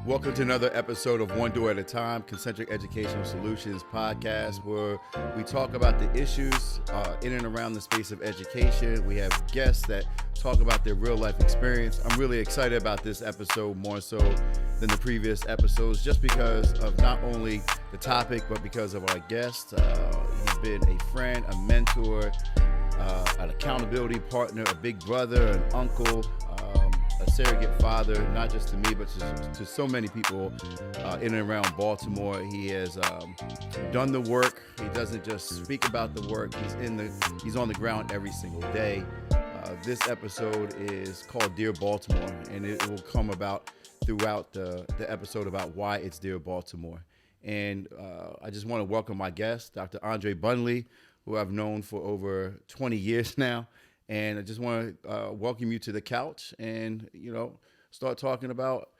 Welcome to another episode of One Door at a Time, Concentric Educational Solutions podcast, where we talk about the issues in and around the space of education. We have guests that talk about their real life experience. I'm really excited about this episode more so than the previous episodes, just because of not only the topic, but because of our guest. He's been a friend, a mentor, an accountability partner, a big brother, an uncle, a surrogate father, not just to me, but to so many people in and around Baltimore. He has done the work. He doesn't just speak about the work. He's on the ground every single day. This episode is called Dear Baltimore, and it will come about throughout the episode about why it's Dear Baltimore. And I just want to welcome my guest, Dr. Bundley, who I've known for over 20 years now. And I just want to welcome you to the couch and, start talking about,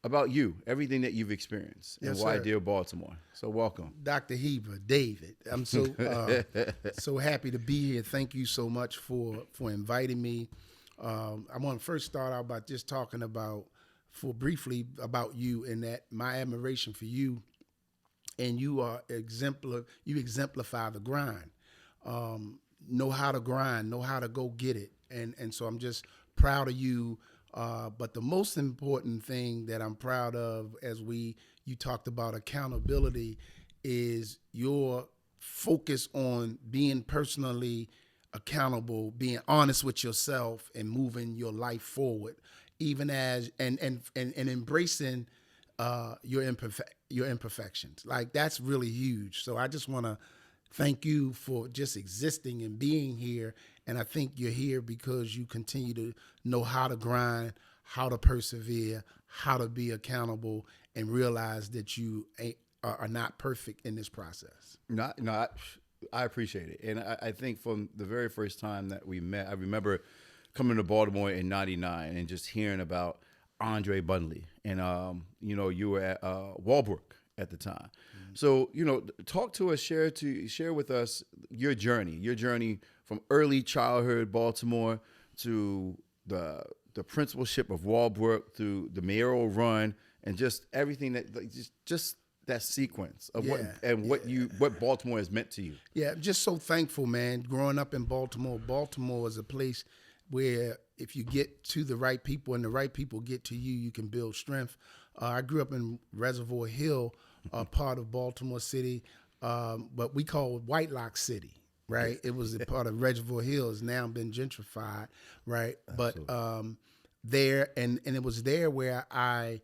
about you, everything that you've experienced and why Dear Baltimore. So welcome. Dr. Heiber, David, I'm so so happy to be here. Thank you so much for inviting me. I want to first start out by just talking briefly about you, and that my admiration for you, and you are you exemplify the grind. Know how to grind, know how to go get it. And so I'm just proud of you. But the most important thing that I'm proud of, as you talked about accountability, is your focus on being personally accountable, being honest with yourself, and moving your life forward, even as and embracing your imperfections. Like, that's really huge. So I just want to thank you for just existing and being here. And I think you're here because you continue to know how to grind, how to persevere, how to be accountable, and realize that you are not perfect in this process. I appreciate it. And I think from the very first time that we met, I remember coming to Baltimore in '99 and just hearing about Andre Bundley. And, you were at Walbrook at the time. So, talk to us, share with us your journey from early childhood Baltimore to the principalship of Walbrook, through the mayoral run, and just everything that just that sequence of what Baltimore has meant to you. Yeah, I'm just so thankful, man. Growing up in Baltimore is a place where if you get to the right people and the right people get to you, you can build strength. I grew up in Reservoir Hill, part of Baltimore City, but we call it White Lock City, right? It was a part of Reservoir Hill. It's now been gentrified, right? Absolutely. But there, and it was there where I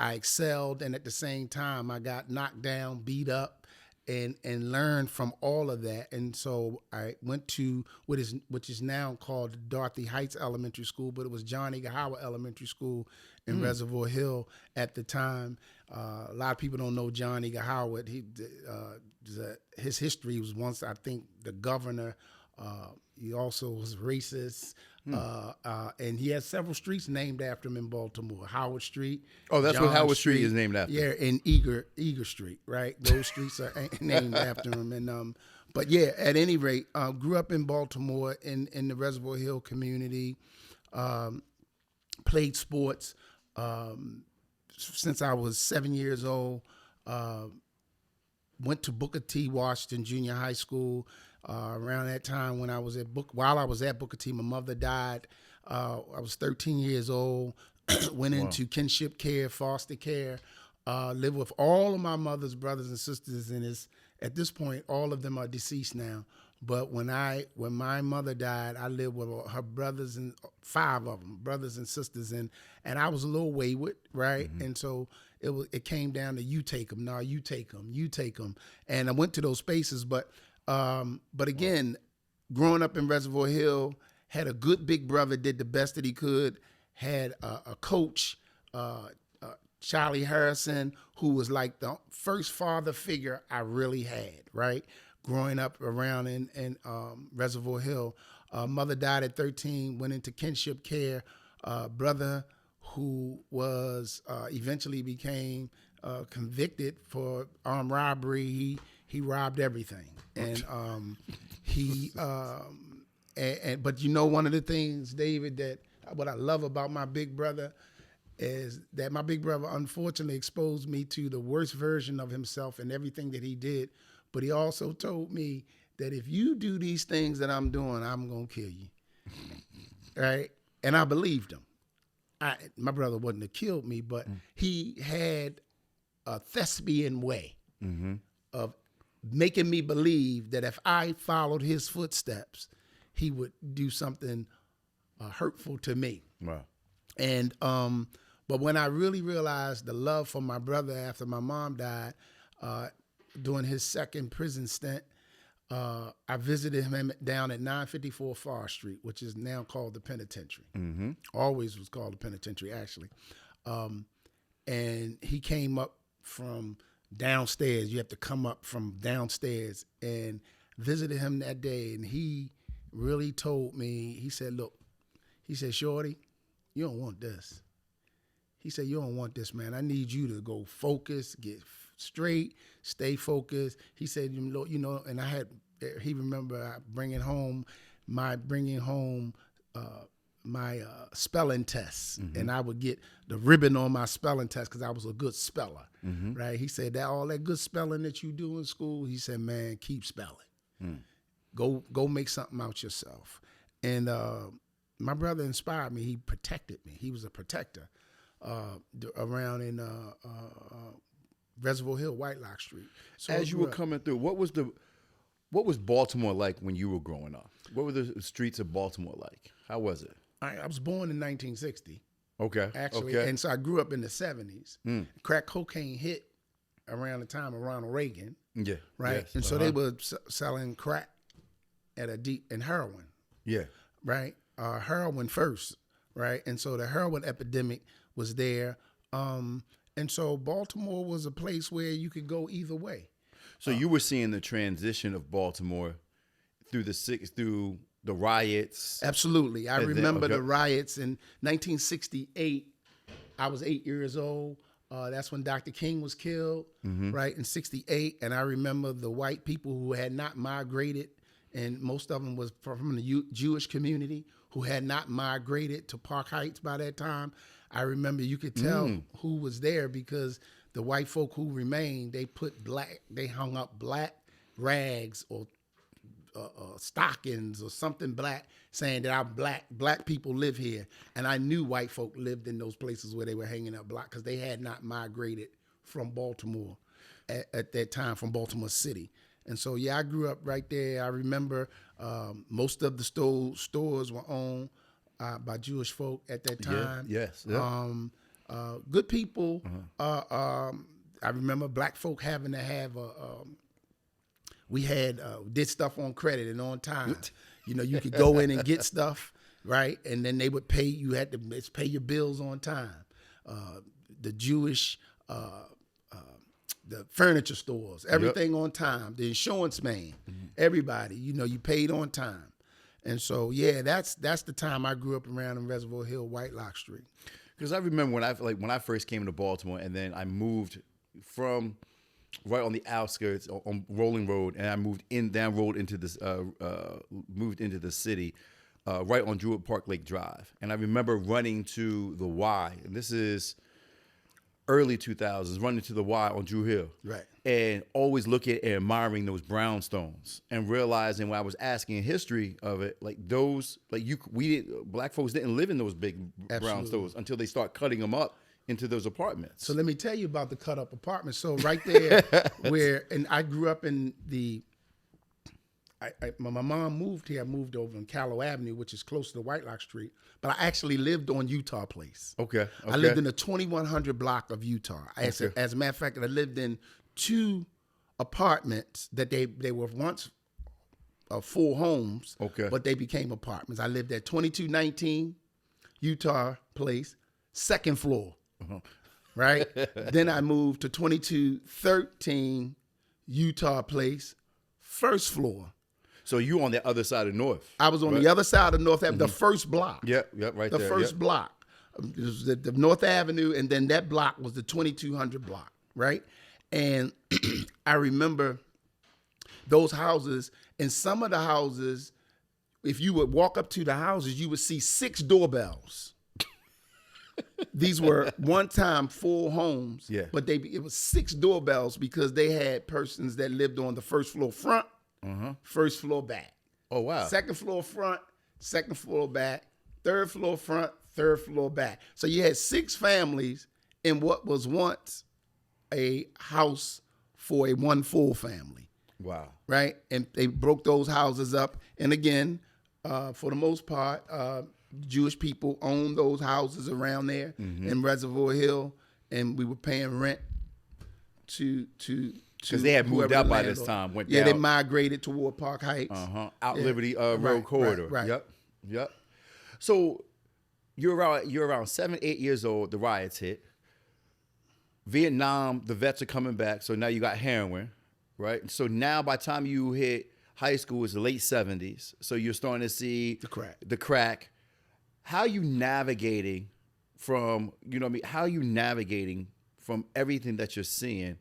excelled, and at the same time I got knocked down, beat up, and learned from all of that. And so I went to which is now called Dorothy Heights Elementary School, but it was John Eager Howard Elementary School in Reservoir Hill at the time. A lot of people don't know John Eager Howard. His history was once, I think, the governor. He also was racist. And he has several streets named after him in Baltimore. Howard Street. Oh, that's John what Howard Street is named after. Yeah, and Eager Street, right? Those streets are named after him. And but yeah, at any rate, grew up in Baltimore in the Reservoir Hill community. Played sports since I was 7 years old. Went to Booker T. Washington Junior High School. Around that time, when I was while I was at Booker T, my mother died. I was 13 years old. Went into kinship care, foster care. Lived with all of my mother's brothers and sisters, and at this point, all of them are deceased now. But when my mother died, I lived with her brothers, and 5 of them, brothers and sisters, and I was a little wayward, right? Mm-hmm. And so it came down to you take them, you take them, and I went to those spaces, but again, growing up in Reservoir Hill, had a good big brother, did the best that he could, had a coach, Charlie Harrison, who was like the first father figure I really had, right? Growing up around in Reservoir Hill. Mother died at 13, went into kinship care. Brother who was eventually became convicted for armed robbery. He robbed everything, and but one of the things, David, that what I love about my big brother is that my big brother unfortunately exposed me to the worst version of himself and everything that he did. But he also told me that if you do these things that I'm doing, I'm going to kill you. Right? And I believed him. My brother wouldn't have killed me, but he had a thespian way of making me believe that if I followed his footsteps, he would do something hurtful to me. Wow. And but when I really realized the love for my brother after my mom died, during his second prison stint, I visited him down at 954 Forest Street, which is now called the penitentiary. Always was called the penitentiary, actually. And he came up from downstairs. You have to come up from downstairs, and visited him that day. And he really told me, he said, look, he said, Shorty, you don't want this. He said, you don't want this, man. I need you to go focus, get straight, stay focused. He said, you know, and he remember bringing home my spelling tests, and I would get the ribbon on my spelling test because I was a good speller, right? He said that all that good spelling that you do in school, he said, man, keep spelling. Go make something out yourself. And my brother inspired me. He protected me. He was a protector around in Reservoir Hill, Whitelock Street. So as you were coming through, what was Baltimore like when you were growing up? What were the streets of Baltimore like? How was it? I was born in 1960. Okay. Actually, okay. And so I grew up in the 70s. Crack cocaine hit around the time of Ronald Reagan. Yeah. Right? Yes. And so they were selling crack and heroin. Yeah. Right? Heroin first, right? And so the heroin epidemic was there. And so Baltimore was a place where you could go either way. So you were seeing the transition of Baltimore through the riots. Absolutely. I remember okay. the riots in 1968. I was 8 years old. That's when Dr. King was killed, right, in 68. And I remember the white people who had not migrated, and most of them was from the Jewish community, who had not migrated to Park Heights by that time. I remember you could tell who was there because the white folk who remained, they hung up black rags or stockings or something black, saying that our black people live here. And I knew white folk lived in those places where they were hanging up black because they had not migrated from Baltimore at that time, from Baltimore City. And so, yeah, I grew up right there. I remember most of the stores were owned by Jewish folk at that time. Yeah, yes. Yeah. Good people. I remember black folk having to have we had did stuff on credit and on time. You know, you could go in and get stuff, right? And then they would pay. You had to pay your bills on time. The Jewish, the furniture stores, everything on time. The insurance man, everybody. You know, you paid on time. And so, yeah, that's the time I grew up around in Reservoir Hill, Whitelock Street. Because I remember when I first came to Baltimore, and then I moved from right on the outskirts on Rolling Road, and I moved into this moved into the city, right on Druid Park Lake Drive. And I remember running to the Y, and this is early 2000s, running to the Y on Drew Hill. Right. And always looking and admiring those brownstones and realizing when I was asking history of it, black folks didn't live in those big brownstones until they start cutting them up into those apartments. So let me tell you about the cut up apartments. So right there and I grew up in my mom moved here. I moved over on Callow Avenue, which is close to Whitelock Street, but I actually lived on Utah Place. Okay. I lived in the 2100 block of Utah. As a matter of fact, I lived in 2 apartments that they were once 4 homes, but they became apartments. I lived at 2219 Utah Place, 2nd floor, right? Then I moved to 2213 Utah Place, 1st floor. So you on the other side of North? I was on the other side of North Avenue, the first block. Yep, right there. The first block. It was the North Avenue, and then that block was the 2200 block, right? And I remember those houses, and some of the houses if you would walk up to the houses, you would see 6 doorbells. These were one-time full homes, but it was 6 doorbells because they had persons that lived on the first floor front, first floor back. Oh, wow. Second floor front, second floor back, third floor front, third floor back. So you had 6 families in what was once a house for a one full family. Wow. Right? And they broke those houses up. And again, for the most part, Jewish people owned those houses around there in Reservoir Hill, and we were paying rent to because they had moved out by this time. Went down. They migrated toward Park Heights. Out Liberty Road corridor. Right. Yep. So you're around 7, 8 years old. The riots hit. Vietnam, the vets are coming back. So now you got heroin, right? So now by the time you hit high school, it's the late 70s. So you're starting to see the crack. How are you navigating from, how are you navigating from everything that you're seeing,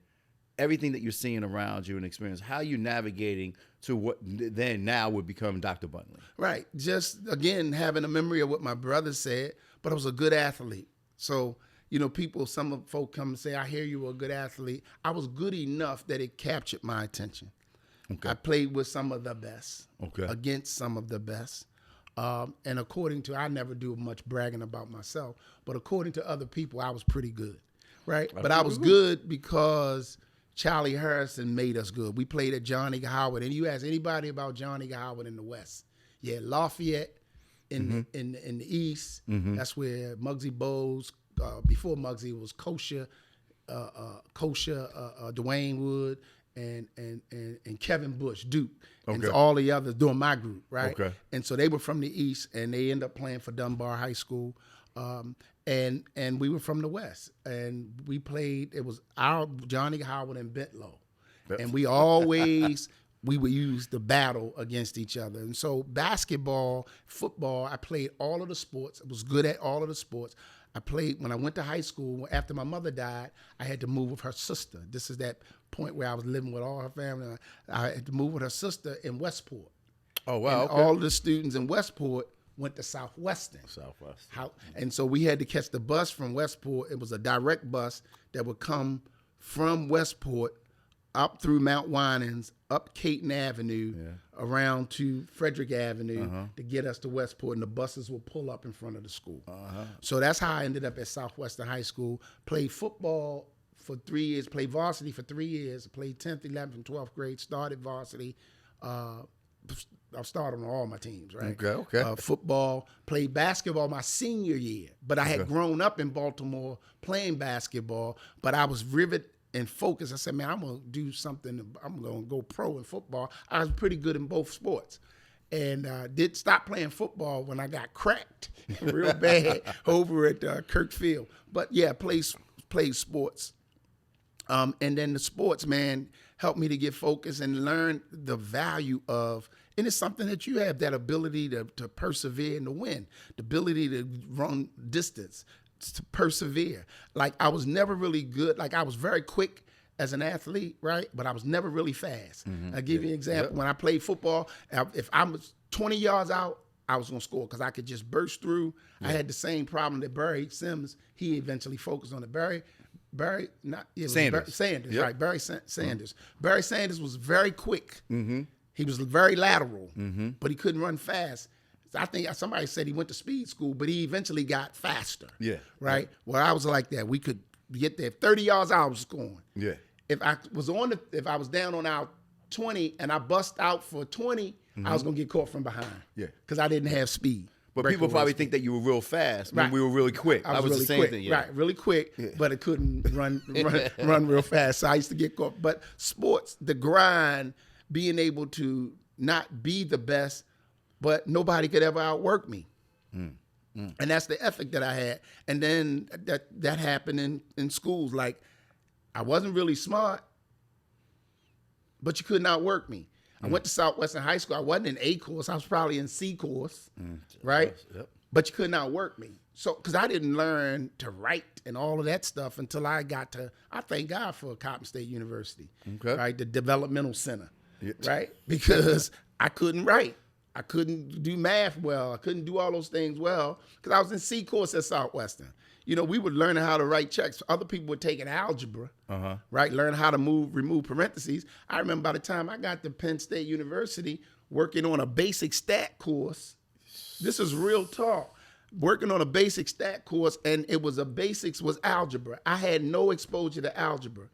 everything that you're seeing around you and experience? How are you navigating to what then now would become Dr. Bundley? Right. Just, again, having a memory of what my brother said, but I was a good athlete. So, some folk come and say, I hear you were a good athlete. I was good enough that it captured my attention. Okay. I played with some of the best, against some of the best. And according to, I never do much bragging about myself, but according to other people, I was pretty good, right? But I was good because Charlie Harrison made us good. We played at Johnny Howard, and you ask anybody about Johnny Howard in the West. Yeah, Lafayette in the East. That's where Muggsy Bogues, before Muggsy, it was Kosher, Dwayne Wood, and Kevin Bush, Duke, and all the others doing my group, right? Okay. And so they were from the East, and they ended up playing for Dunbar High School, and we were from the West, and we played. It was our Johnny Howard and Bentlow, and we always we would use the battle against each other. And so basketball, football, I played all of the sports. I was good at all of the sports. I played when I went to high school. After my mother died, I had to move with her sister. This is that point where I was living with all her family. I had to move with her sister in Westport. Oh, wow. And all the students in Westport went to Southwestern. And so we had to catch the bus from Westport. It was a direct bus that would come from Westport up through Mount Winans, up Caton Avenue, around to Frederick Avenue to get us to Westport, and the buses would pull up in front of the school. So that's how I ended up at Southwestern High School. Played football for 3 years, played varsity for 3 years, played 10th, 11th, and 12th grade, started varsity. I started on all my teams, right? Okay. Football, played basketball my senior year, but I had grown up in Baltimore playing basketball, but I was riveted and focused. I said, man, I'm going to do something. I'm going to go pro in football. I was pretty good in both sports. And did stop playing football when I got cracked real bad over at Kirkfield. But yeah, played sports. And then the sports, man, helped me to get focused and learn the value of, and it's something that you have, that ability to persevere and to win, the ability to run distance, to persevere. Like I was never really good. Like I was very quick as an athlete, right? But I was never really fast. I'll give you an example. When I played football, if I was 20 yards out, I was going to score because I could just burst through. I had the same problem that Barry Sims, he eventually focused on it. Sanders, right? Barry Sanders. Barry Sanders was very quick. He was very lateral, but he couldn't run fast. I think somebody said he went to speed school, but he eventually got faster. Yeah. Right? Well, I was like that. We could get there. 30 yards out, I was scoring. Yeah. If I was down on our 20 and I bust out for 20, I was going to get caught from behind. Yeah. Because I didn't have speed. But people probably think that you were real fast when we were really quick. I was really the same quick. thing. Yeah. Right, really quick, but it couldn't run real fast. So I used to get caught. But sports, the grind, being able to not be the best, but nobody could ever outwork me. And that's the ethic that I had. And then that happened in schools. Like, I wasn't really smart, but you couldn't outwork me. I went to Southwestern High School. I wasn't in A course. I was probably in C course, right? Yep. But you couldn't outwork me. So, because I didn't learn to write and all of that stuff until I got to, I thank God for Coppin State University, right? The developmental center, right? Because I couldn't write. I couldn't do math well. I couldn't do all those things well because I was in C course at Southwestern. You know, we were learning how to write checks. Other people were taking algebra, right? Learn how to remove parentheses. I remember by the time I got to Penn State University working on a basic stat course. This is real talk. Working on a basic stat course, and basics was algebra. I had no exposure to algebra.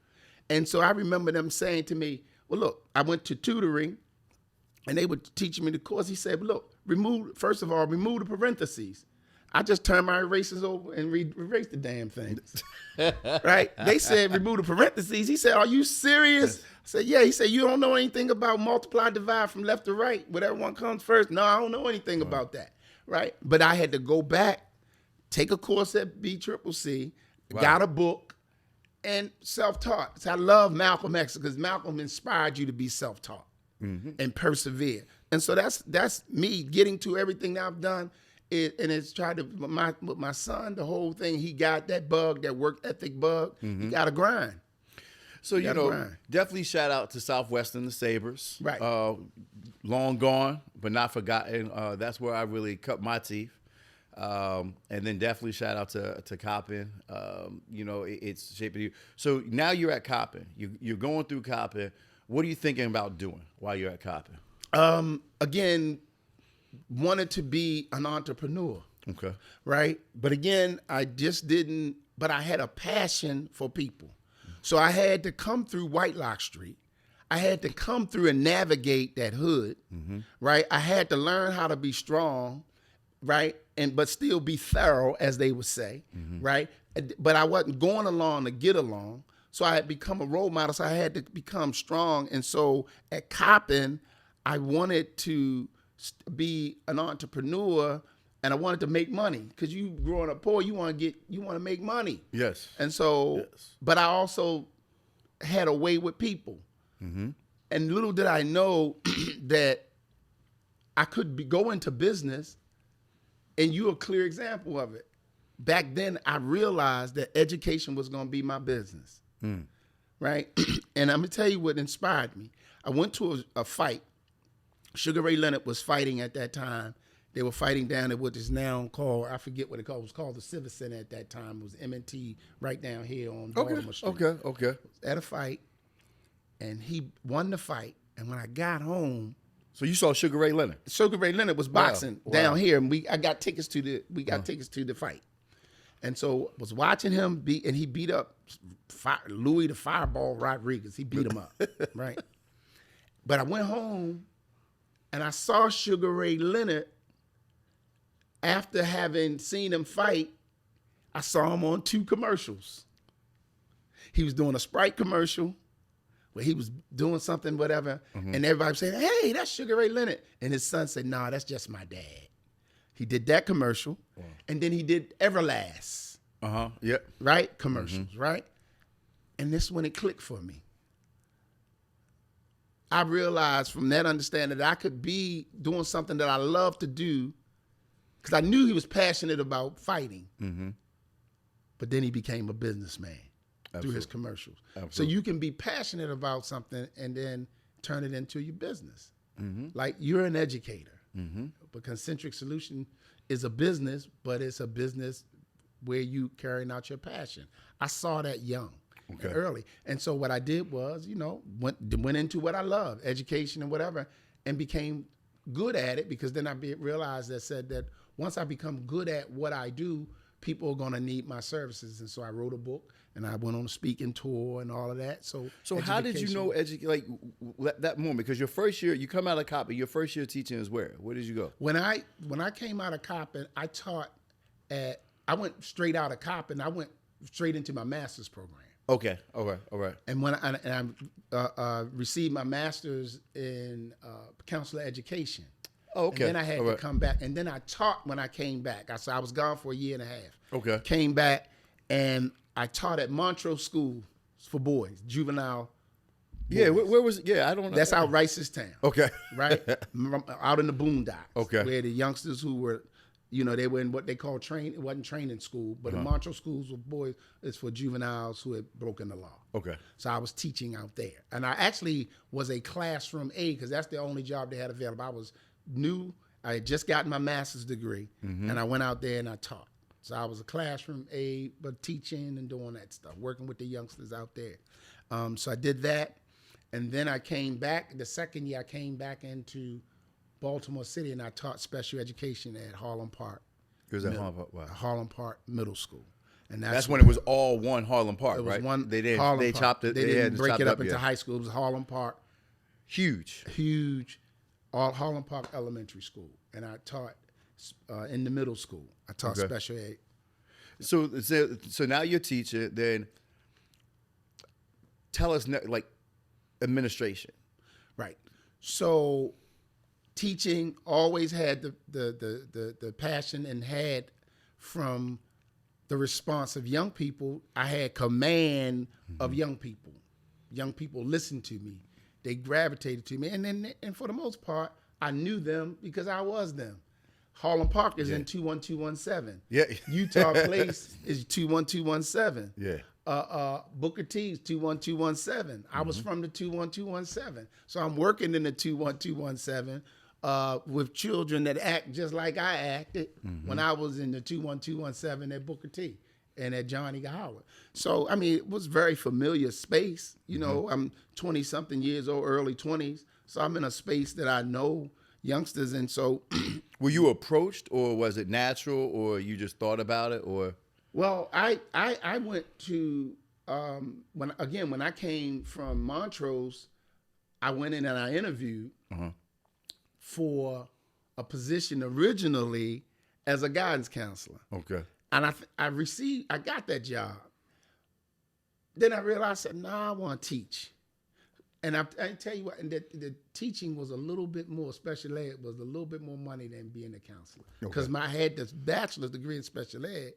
And so I remember them saying to me, well, look, I went to tutoring, and they were teaching me the course. He said, look, first of all, remove the parentheses. I just turned my erasers over and erased the damn things, right? They said, remove the parentheses. He said, are you serious? I said, yeah. He said, you don't know anything about multiply, divide from left to right, whatever one comes first. No, I don't know anything about that, right? But I had to go back, take a course at BCCC, got a book, and self-taught. So I love Malcolm X because Malcolm inspired you to be self-taught and persevere. And so that's me getting to everything that I've done. And it's tried to, with my son, the whole thing, he got that bug, that work ethic bug. You got to grind. So, you know, definitely shout out to Southwestern, the Sabres. Right. Long gone, but not forgotten. That's where I really cut my teeth. And then definitely shout out to Coppin. You know, it's shaping you. So now you're at Coppin. You're going through Coppin. What are you thinking about doing while you're at Coppin? Again, wanted to be an entrepreneur. Okay. Right? But again, I just didn't, but I had a passion for people. So I had to come through Whitelock Street. I had to come through and navigate that hood, right? I had to learn how to be strong, right? But still be thorough, as they would say, right? But I wasn't going along to get along. So I had become a role model. So I had to become strong. And so at Coppin, I wanted to be an entrepreneur, and I wanted to make money because you growing up poor, you want to make money. Yes. And so, but I also had a way with people. And little did I know that I could go into business, and you're a clear example of it. Back then, I realized that education was going to be my business, right? And I'm going to tell you what inspired me. I went to a fight. Sugar Ray Leonard was fighting at that time. They were fighting down at what is now called, I forget what it was called the Civic Center at that time. It was M&T right down here on Baltimore Street. Okay. At a fight, and he won the fight. And when I got home, so you saw Sugar Ray Leonard? Sugar Ray Leonard was boxing down here, and I got tickets to the fight. And so was watching him and he beat up Louis the Fireball Rodriguez. He beat him up, right? But I went home, and I saw Sugar Ray Leonard. After having seen him fight, I saw him on 2 commercials. He was doing a Sprite commercial where he was doing something, whatever, and everybody was saying, hey, that's Sugar Ray Leonard. And his son said, nah, that's just my dad. He did that commercial, and then he did Everlast. Right? Commercials, right? And this is when it clicked for me. I realized from that understanding that I could be doing something that I love to do, because I knew he was passionate about fighting. But then he became a businessman through his commercials. So you can be passionate about something and then turn it into your business. Like you're an educator. But Concentric Solution is a business, but it's a business where you carrying out your passion. I saw that young. Early. And so what I did was, went into what I love, education and whatever, and became good at it, because then I realized that once I become good at what I do, people are going to need my services. And so I wrote a book, and I went on a speaking tour and all of that. So how did you know that moment? Because your first year, you come out of Coppin, your first year teaching is where? Where did you go? When I came out of Coppin, I went straight out of Coppin. I went straight into my master's program. Okay. All right. And when I received my master's in counselor education. Oh, okay. And then I had to come back. And then I taught when I came back. So I was gone for a year and a half. Okay. Came back, and I taught at Montrose School for boys, juvenile boys. Yeah, where was it? Yeah, I don't know. That's out Ricestown. Okay. Right? Out in the boondocks. Okay. Where the youngsters who were, they were in what they call it wasn't training school, but the Montrose schools with boys is for juveniles who had broken the law. Okay. So I was teaching out there. And I actually was a classroom aide, because that's the only job they had available. I was I had just gotten my master's degree, and I went out there and I taught. So I was a classroom aide, but teaching and doing that stuff, working with the youngsters out there. So I did that, and then I came back. The second year, I came back into Baltimore City, and I taught special education at Harlem Park. It was at Harlem Park. Wow. Harlem Park Middle School. And that's when it was all one Harlem Park, it was right? One they didn't. Harlem They Park. chopped it. They didn't break it up into yet. high school. It was Harlem Park. Huge. All Harlem Park Elementary School, and I taught in the middle school. I taught special ed. So now you're teaching. Then tell us like administration. Right. So teaching always had the passion, and had from the response of young people. I had command of young people. Young people listened to me. They gravitated to me, and for the most part, I knew them because I was them. Harlem Park is in 21217. Yeah. Utah Place is 21217. Yeah. Booker T is 21217. I was from the 21217. So I'm working in the 21217 with children that act just like I acted when I was in the 21217 at Booker T and at Johnny Howard. So, I mean, it was very familiar space. You know, I'm 20-something years old, early 20s. So I'm in a space that I know youngsters. And so... Were you approached, or was it natural, or you just thought about it, or? Well, I went to, when I came from Montrose, I went in and I interviewed for a position originally as a guidance counselor. Okay. And I got that job. Then I realized, I want to teach. And I tell you what, and the teaching was a little bit more, special ed was a little bit more money than being a counselor. Because I had this bachelor's degree in special ed,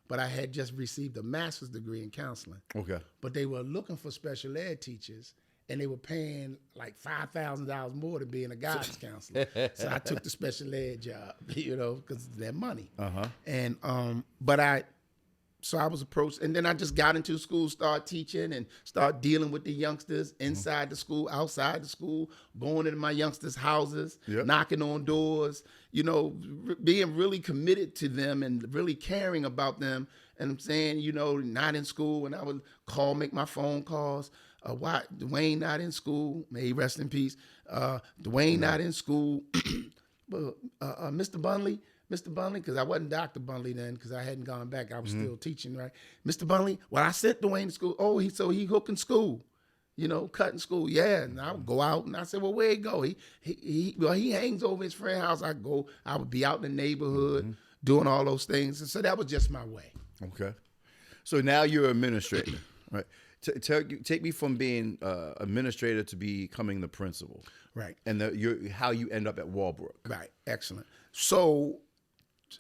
but I had just received a master's degree in counseling. Okay. But they were looking for special ed teachers, and they were paying like $5,000 more than being a guidance counselor. So I took the special ed job, because of that money. And so I was approached, and then I just got into school, started teaching, and started dealing with the youngsters inside the school, outside the school, going into my youngsters' houses, knocking on doors, being really committed to them and really caring about them. And I'm saying, not in school, and I would make my phone calls. Why Dwayne not in school? May he rest in peace. Dwayne not in school. But Mr. Bundley, because I wasn't Dr. Bundley then, because I hadn't gone back. I was still teaching, right? Mr. Bundley, well, I sent Dwayne to school. Oh, he hooking school, cutting school. Yeah, and I would go out, and I said, well, where he go? He hangs over his friend's house. I would be out in the neighborhood doing all those things. And so that was just my way. Okay. So now you're an administrator, right? Take me from being administrator to becoming the principal. Right. And how you end up at Walbrook. Right. Excellent. So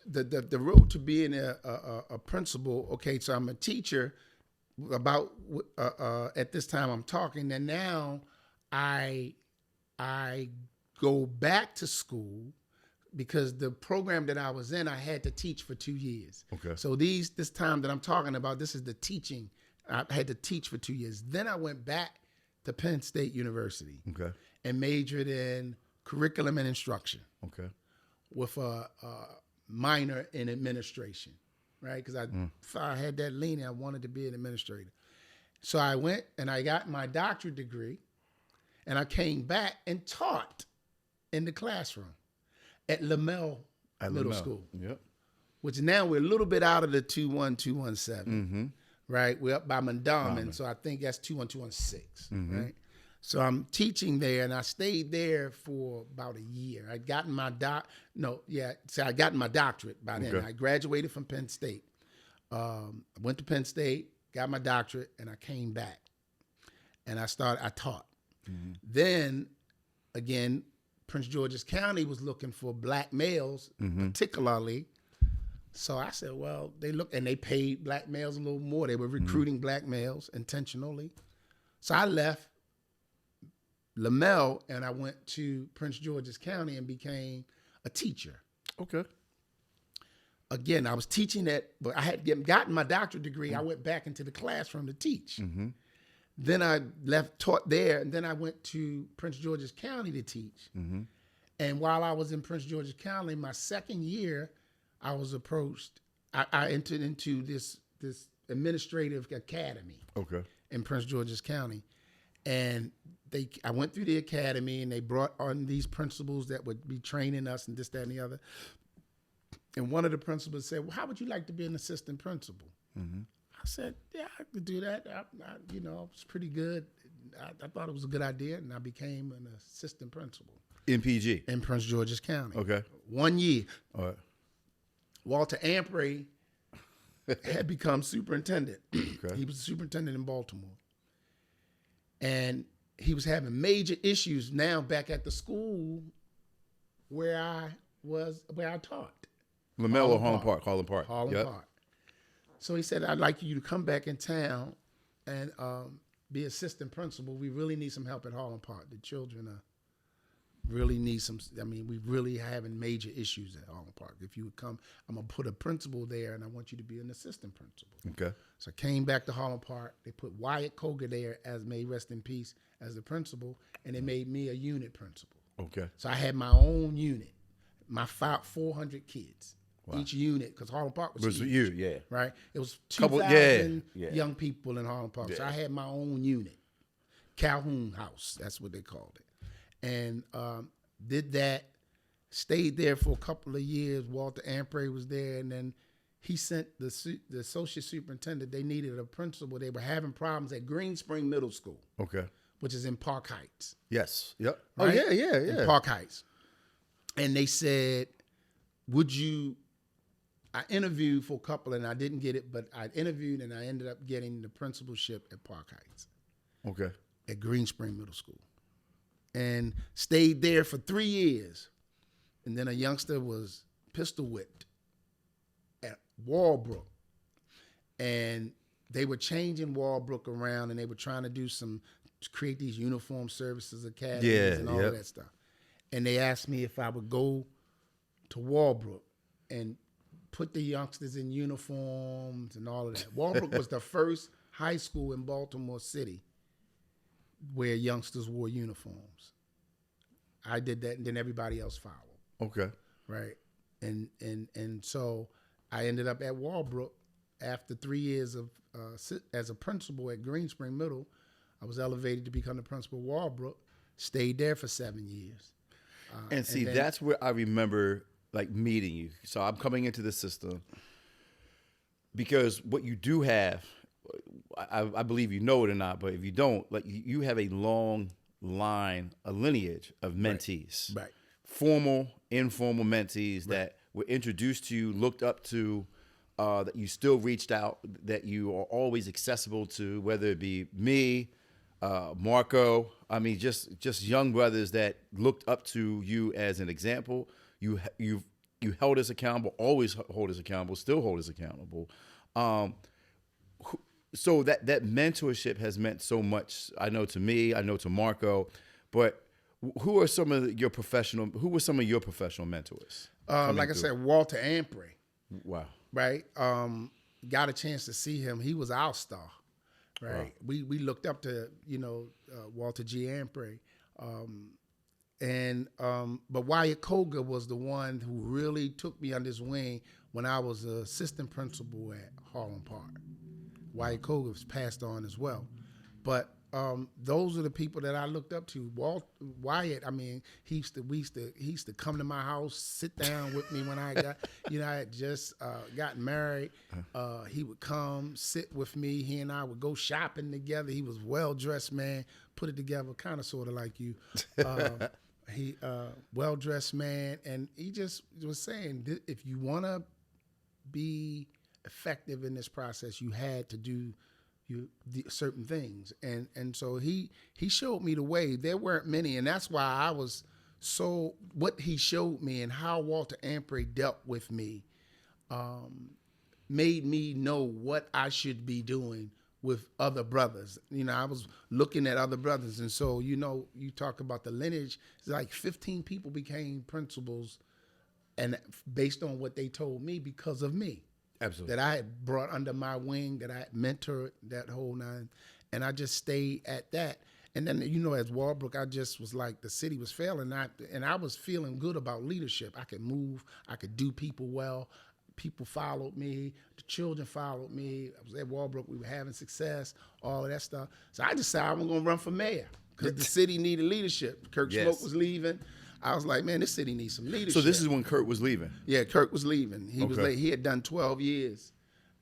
the road to being a principal, okay, so I'm a teacher about at this time I'm talking, and now I go back to school because the program that I was in, I had to teach for 2 years. Okay. So this time that I'm talking about, this is the teaching. I had to teach for 2 years. Then I went back to Penn State University. Okay. And majored in curriculum and instruction. Okay. With a minor in administration, right? Because I had that leaning. I wanted to be an administrator. So I went and I got my doctorate degree, and I came back and taught in the classroom at Lamel Middle School. Yep. Which now we're a little bit out of the 21217, right? We're up by Mondawmin, so I think that's 21216, right? So I'm teaching there, and I stayed there for about a year. I'd gotten my I got my doctorate by then. I graduated from Penn State. I went to Penn State, got my doctorate, and I came back. And I taught. Then, again, Prince George's County was looking for black males, particularly. So I said, well, they paid black males a little more. They were recruiting black males intentionally. So I left Lamel, and I went to Prince George's County and became a teacher. Okay. Again, I was teaching but I had gotten my doctorate degree. I went back into the classroom to teach. Then I taught there, and then I went to Prince George's County to teach. And while I was in Prince George's County, my second year, I was approached. I entered into this administrative academy in Prince George's County. And I went through the academy, and they brought on these principals that would be training us and this, that, and the other. And one of the principals said, well, how would you like to be an assistant principal? Mm-hmm. I said, yeah, I could do that. It was pretty good. I thought it was a good idea, and I became an assistant principal. In PG? In Prince George's County. Okay. 1 year. All right. Walter Ampray had become superintendent. Okay. He was the superintendent in Baltimore. And he was having major issues now back at the school where I taught. LaMelle or Harlem Park? Harlem Park. Harlem Park. So he said, I'd like you to come back in town and be assistant principal. We really need some help at Harlem Park. The children really need some, we really having major issues at Harlem Park. If you would come, I'm going to put a principal there, and I want you to be an assistant principal. Okay. So I came back to Harlem Park. They put Wyatt Koger there, as may rest in peace, as the principal, and they made me a unit principal. Okay. So I had my own unit, my 400 kids. Wow. Each unit, because Harlem Park was huge, right? It was 2,000 young people in Harlem Park. Yeah. So I had my own unit, Calhoun House, that's what they called it. And did that, stayed there for a couple of years. Walter Ampray was there, and then he sent the associate superintendent. They needed a principal. They were having problems at Green Spring Middle School, which is in Park Heights. Yes. Yep. Right? Oh, yeah. In Park Heights. And they said, I interviewed for a couple, and I didn't get it, but I interviewed, and I ended up getting the principalship at Park Heights. Okay. At Green Spring Middle School. And stayed there for 3 years. And then a youngster was pistol whipped at Walbrook. And they were changing Walbrook around, and they were trying to create these uniform services academies and all of that stuff. And they asked me if I would go to Walbrook and put the youngsters in uniforms and all of that. Walbrook was the first high school in Baltimore City where youngsters wore uniforms. I did that, and then everybody else followed. Okay. Right. And so I ended up at Walbrook after 3 years of as a principal at Green Spring Middle. I was elevated to become the principal of Walbrook. Stayed there for 7 years. And then, that's where I remember meeting you. So I'm coming into the system because what you do have, I believe you know it or not, but if you don't, you have a long line, a lineage of mentees, right? Formal, informal mentees that were introduced to you, looked up to, that you still reached out, that you are always accessible to, whether it be me, Marco. Just young brothers that looked up to you as an example. You held us accountable, always hold us accountable, still hold us accountable. So that mentorship has meant so much. I know to me, I know to Marco, but who were some of your professional mentors? Like I said, Walter Ampray. Wow. Right. Got a chance to see him. He was our star. Right. Wow. We looked up to Walter G. Ampray. But Wyatt Koger was the one who really took me under his wing when I was an assistant principal at Harlem Park. Wyatt Koger was passed on as well. But those are the people that I looked up to. Wyatt, he used to come to my house, sit down with me when I got, I had just gotten married. He would come, sit with me. He and I would go shopping together. He was well-dressed man, put it together, kind of sort of like you. He well-dressed man, and he just was saying, if you want to be effective in this process, you had to do certain things, and so he showed me the way. There weren't many, and that's why I was so. What he showed me and how Walter Ampray dealt with me made me know what I should be doing with other brothers. I was looking at other brothers, and so you talk about the lineage. It's like 15 people became principals, and based on what they told me because of me. Absolutely. That I had brought under my wing, that I had mentored, that whole nine. And I just stayed at that. And then, as Walbrook, I just was like, the city was failing. And I was feeling good about leadership. I could move. I could do people well. People followed me. The children followed me. I was at Walbrook. We were having success, all of that stuff. So I decided I'm going to run for mayor because the city needed leadership. Kirk Smoke was leaving. I was like, man, this city needs some leadership. So this is when Kurt was leaving? Yeah, Kirk was leaving. He had done 12 years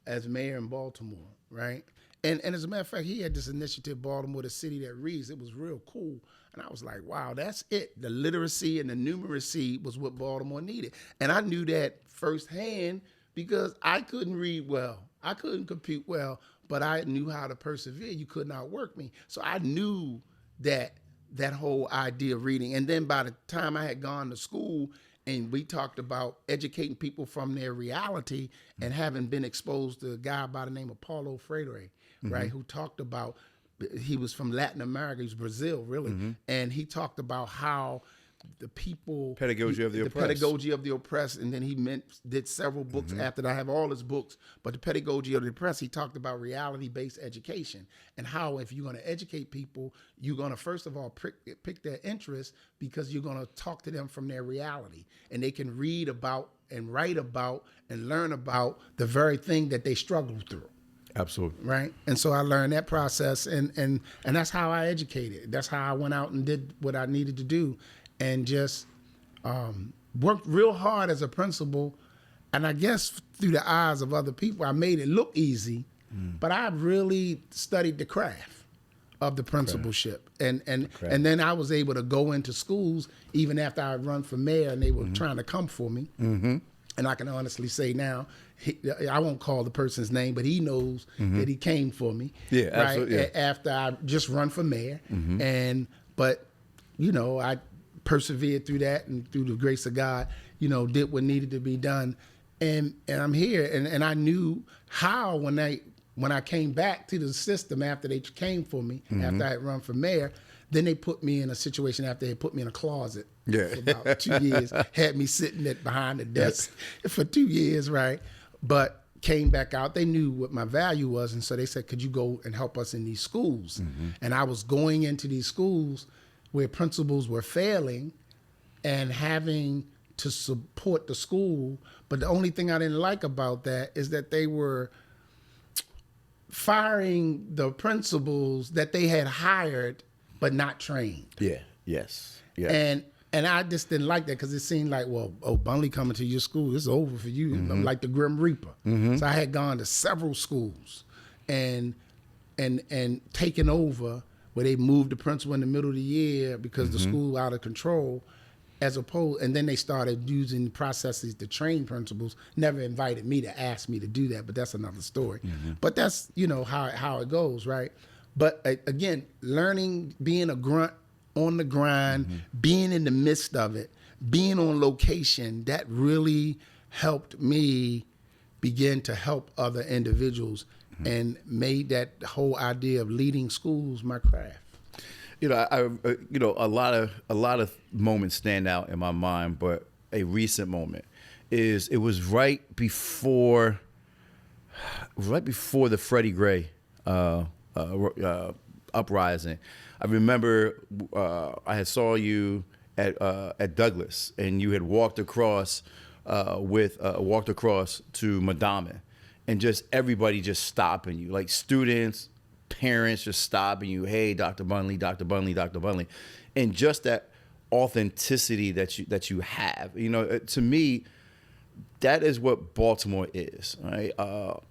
as mayor in Baltimore, right? And as a matter of fact, he had this initiative, Baltimore, the city that reads. It was real cool. And I was like, wow, that's it. The literacy and the numeracy was what Baltimore needed. And I knew that firsthand because I couldn't read well. I couldn't compute well, but I knew how to persevere. You couldn't outwork me. So I knew that whole idea of reading. And then by the time I had gone to school and we talked about educating people from their reality and having been exposed to a guy by the name of Paulo Freire, right, who talked about, he was from Latin America, he was Brazil, really, and he talked about how the people... Pedagogy of the oppressed. Pedagogy of the oppressed, and then he did several books after that. I have all his books, but the Pedagogy of the oppressed, he talked about reality-based education and how if you're going to educate people, you're going to, first of all, pick their interest because you're going to talk to them from their reality, and they can read about and write about and learn about the very thing that they struggle through. Absolutely. Right. And so I learned that process and that's how I educated. That's how I went out and did what I needed to do and just worked real hard as a principal. And I guess through the eyes of other people, I made it look easy, but I really studied the craft of the principalship. And then I was able to go into schools even after I run for mayor and they were trying to come for me. And I can honestly say now, I won't call the person's name, but he knows that he came for me. Yeah, right? absolutely. Yeah. After I just run for mayor. But I persevered through that and through the grace of God, did what needed to be done. And I'm here. And I knew how when I came back to the system after they came for me, after I had run for mayor, then they put me in a situation after they put me in a closet for about 2 years, had me sitting behind the desk for 2 years, right? But came back out. They knew what my value was, and so they said, could you go and help us in these schools? And I was going into these schools where principals were failing and having to support the school. But the only thing I didn't like about that is that they were firing the principals that they had hired but not trained. Yeah. Yes. Yeah. And I just didn't like that because it seemed like, well, Bundley coming to your school, it's over for you, like the Grim Reaper. So I had gone to several schools and taken over where they moved the principal in the middle of the year because the school out of control, and then they started using processes to train principals. Never invited me to ask me to do that, but that's another story. But that's, how it goes, right? But again, learning, being a grunt, on the grind, being in the midst of it, being on location, that really helped me begin to help other individuals and made that whole idea of leading schools my craft. A lot of moments stand out in my mind, but a recent moment is it was right before the Freddie Gray uprising. I remember I had saw you at Douglas, and you had walked across to Madama, and just everybody just stopping you, like students, parents just stopping you. Hey, Dr. Bundley, Dr. Bundley, Dr. Bundley, and just that authenticity that you have. To me, that is what Baltimore is, right?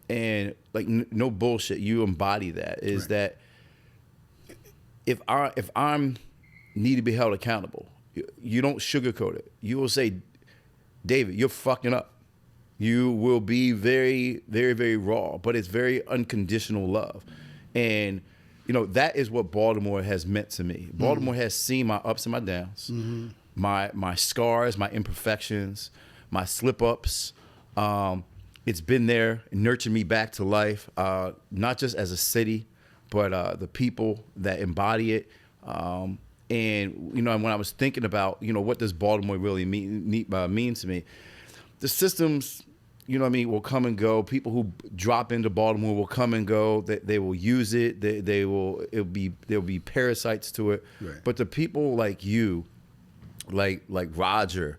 And like no bullshit, you embody that. Is right. That. If I'm need to be held accountable, you don't sugarcoat it. You will say, David, you're fucking up. You will be very, very, very raw, but it's very unconditional love. And, that is what Baltimore has meant to me. Baltimore has seen my ups and my downs, my scars, my imperfections, my slip-ups. It's been there, nurtured me back to life, not just as a city, but the people that embody it. And, when I was thinking about, what does Baltimore really mean to me, the systems, you know what I mean, will come and go. People who drop into Baltimore will come and go. They will use it. There'll be parasites to it. Right. But the people like you, like Roger,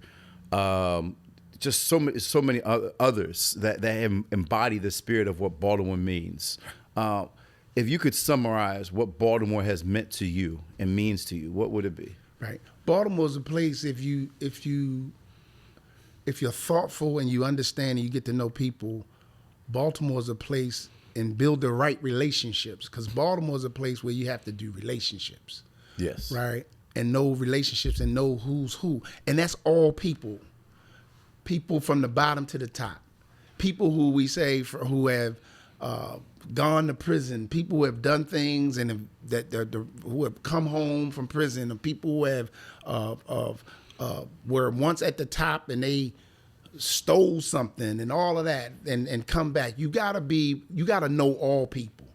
just so many others that embody the spirit of what Baltimore means. If you could summarize what Baltimore has meant to you and means to you, what would it be? Right. Baltimore is a place if you're thoughtful and you understand and you get to know people, Baltimore is a place and build the right relationships, because Baltimore is a place where you have to do relationships. Yes. Right. And know relationships and know who's who. And that's all people. People from the bottom to the top. People who we say who have gone to prison, people who have done things and who have come home from prison, and people who have were once at the top and they stole something and all of that and come back. You gotta know all people.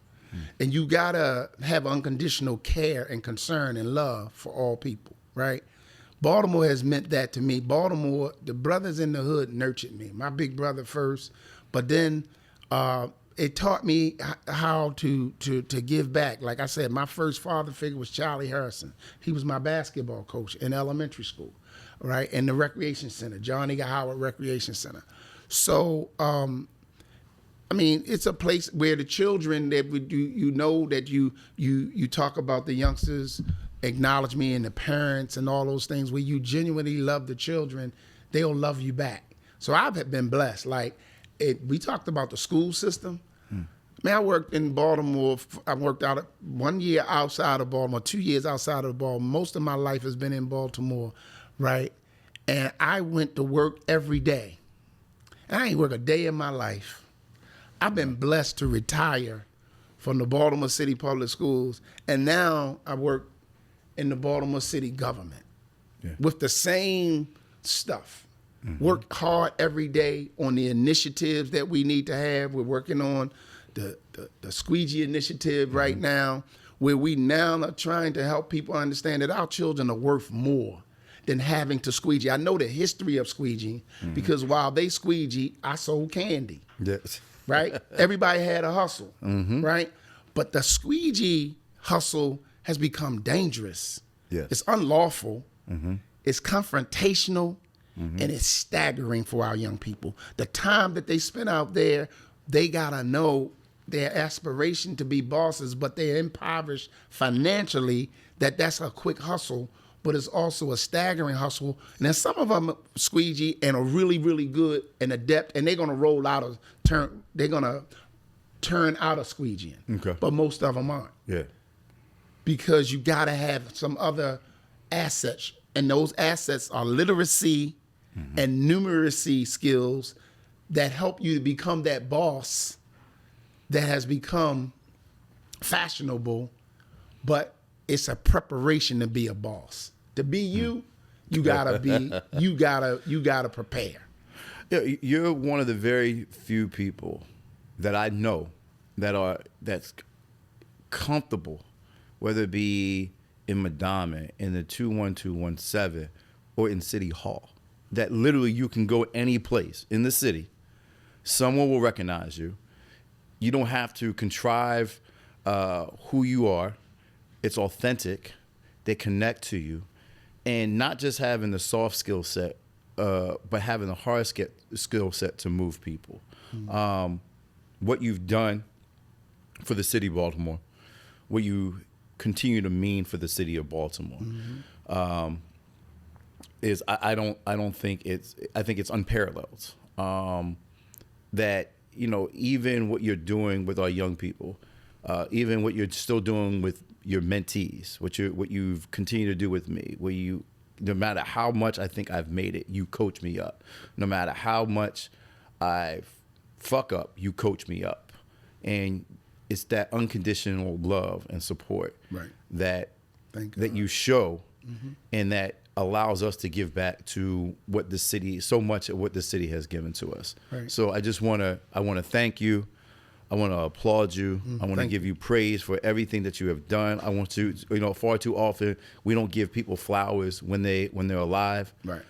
And you gotta have unconditional care and concern and love for all people, right? Baltimore has meant that to me. Baltimore, the brothers in the hood nurtured me. My big brother first, but then it taught me how to give back. Like I said, my first father figure was Charlie Harrison. He was my basketball coach in elementary school, right? In the recreation center, John Eager Howard Recreation Center. So, I mean, it's a place where the children that you talk about the youngsters acknowledge me and the parents and all those things, where you genuinely love the children, they'll love you back. So I've been blessed. Like we talked about the school system. Man, I worked in Baltimore. I worked out 1 year outside of Baltimore, 2 years outside of Baltimore. Most of my life has been in Baltimore, right? And I went to work every day. And I ain't work a day in my life. I've been blessed to retire from the Baltimore City Public Schools, and now I work in the Baltimore City government with the same stuff. Work hard every day on the initiatives that we need to have. We're working on the Squeegee initiative right now, where we now are trying to help people understand that our children are worth more than having to squeegee. I know the history of squeegee because while they squeegee, I sold candy. Yes. Right? Everybody had a hustle, right? But the squeegee hustle has become dangerous. Yes. It's unlawful. It's confrontational, and it's staggering for our young people. The time that they spend out there, they gotta know their aspiration to be bosses, but they're impoverished financially, that's a quick hustle, but it's also a staggering hustle. And then some of them squeegee and are really, really good and adept, and they're gonna turn out of squeegeeing. Okay. But most of them aren't. Yeah. Because you gotta have some other assets, and those assets are literacy and numeracy skills that help you to become that boss that has become fashionable, but it's a preparation to be a boss. To be you, you gotta prepare. Yeah, you're one of the very few people that I know that's comfortable, whether it be in Madama, in the 21217, or in City Hall, that literally you can go any place in the city, someone will recognize you. You don't have to contrive who you are. It's authentic. They connect to you. And not just having the soft skill set, but having the hard skill set to move people. What you've done for the city of Baltimore, what you continue to mean for the city of Baltimore, is I think it's unparalleled. That, you know, even what you're doing with our young people, even what you're still doing with your mentees, what you've continued to do with me, where you, no matter how much I think I've made it, you coach me up. No matter how much I fuck up, you coach me up. And it's that unconditional love and support that you show, and that allows us to give back to what the city, so much of what the city has given to us. Right. So I want to thank you. I want to applaud you. I want to give you praise for everything that you have done. I want to, far too often we don't give people flowers when they're alive. Right.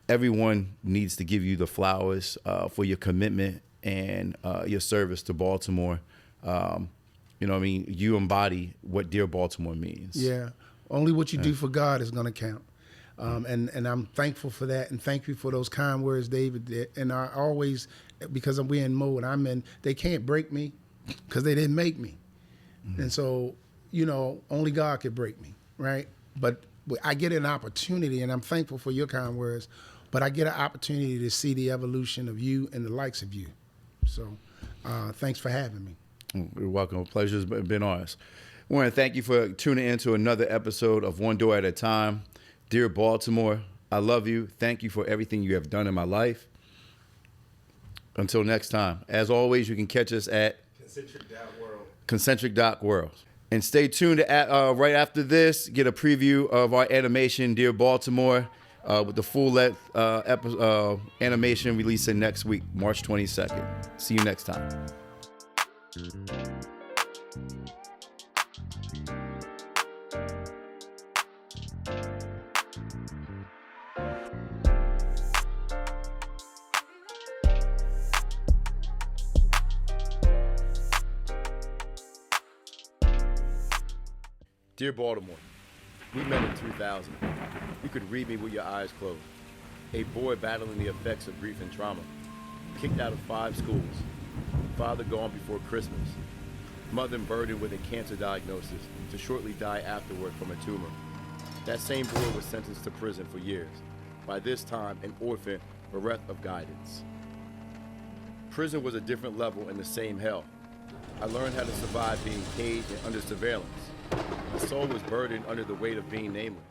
everyone needs to give you the flowers for your commitment and your service to Baltimore. You know what I mean? You embody what Dear Baltimore means. Yeah. Only what you do for God is going to count. And I'm thankful for that. And thank you for those kind words, David. And I always, because we're in mode, they can't break me because they didn't make me. Mm-hmm. And so, you know, only God could break me, right? But I get an opportunity, and I'm thankful for your kind words, but I get an opportunity to see the evolution of you and the likes of you. So thanks for having me. You're welcome. Pleasure's been ours. I want to thank you for tuning in to another episode of One Door at a Time. Dear Baltimore, I love you. Thank you for everything you have done in my life. Until next time. As always, you can catch us at Concentric.world. And stay tuned to right after this, get a preview of our animation, Dear Baltimore, with the full-length animation releasing next week, March 22nd. See you next time. Dear Baltimore, we met in 2000. You could read me with your eyes closed. A boy battling the effects of grief and trauma. Kicked out of 5 schools. Father gone before Christmas. Mother burdened with a cancer diagnosis to shortly die afterward from a tumor. That same boy was sentenced to prison for years. By this time, an orphan bereft of guidance. Prison was a different level in the same hell. I learned how to survive being caged and under surveillance. My soul was burdened under the weight of being nameless.